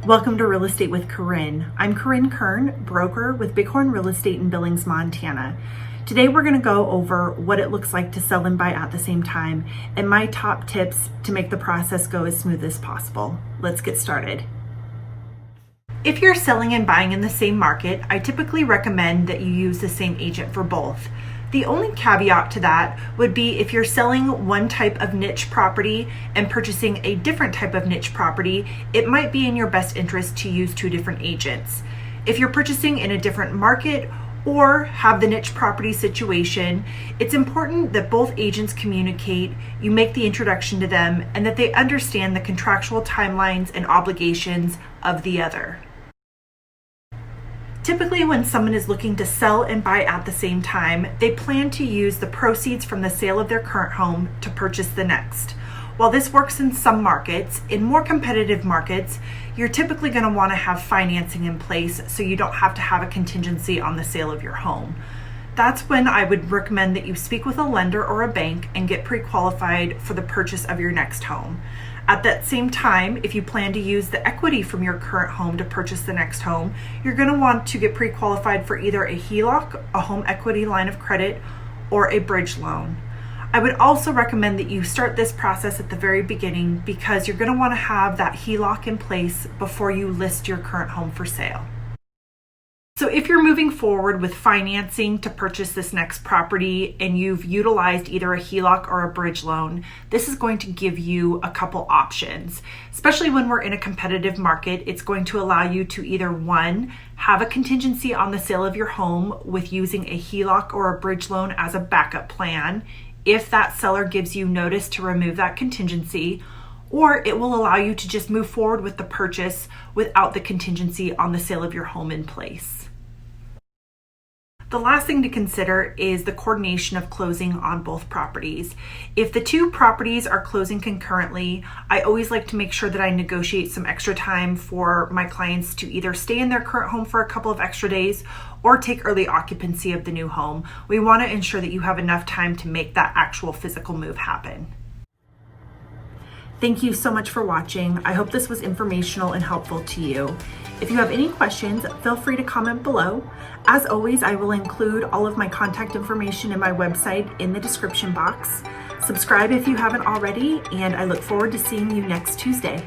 Welcome to Real Estate with Korynne. I'm Korynne, broker with Bighorn Real Estate in Billings, Montana. Today we're going to go over what it looks like to sell and buy at the same time and my top tips to make the process go as smooth as possible. Let's get started. If you're selling and buying in the same market, I typically recommend that you use the same agent for both. The only caveat to that would be if you're selling one type of niche property and purchasing a different type of niche property, it might be in your best interest to use two different agents. If you're purchasing in a different market or have the niche property situation, it's important that both agents communicate, you make the introduction to them, and that they understand the contractual timelines and obligations of the other. Typically, when someone is looking to sell and buy at the same time, they plan to use the proceeds from the sale of their current home to purchase the next. While this works in some markets, in more competitive markets, you're typically going to want to have financing in place so you don't have to have a contingency on the sale of your home. That's when I would recommend that you speak with a lender or a bank and get pre-qualified for the purchase of your next home. At that same time, if you plan to use the equity from your current home to purchase the next home, you're going to want to get pre-qualified for either a HELOC, a home equity line of credit, or a bridge loan. I would also recommend that you start this process at the very beginning because you're going to want to have that HELOC in place before you list your current home for sale. So if you're moving forward with financing to purchase this next property and you've utilized either a HELOC or a bridge loan, this is going to give you a couple options. Especially when we're in a competitive market, it's going to allow you to either one, have a contingency on the sale of your home with using a HELOC or a bridge loan as a backup plan, if that seller gives you notice to remove that contingency, or it will allow you to just move forward with the purchase without the contingency on the sale of your home in place. The last thing to consider is the coordination of closing on both properties. If the two properties are closing concurrently, I always like to make sure that I negotiate some extra time for my clients to either stay in their current home for a couple of extra days or take early occupancy of the new home. We want to ensure that you have enough time to make that actual physical move happen. Thank you so much for watching. I hope this was informational and helpful to you. If you have any questions, feel free to comment below. As always, I will include all of my contact information in my website in the description box. Subscribe if you haven't already, and I look forward to seeing you next Tuesday.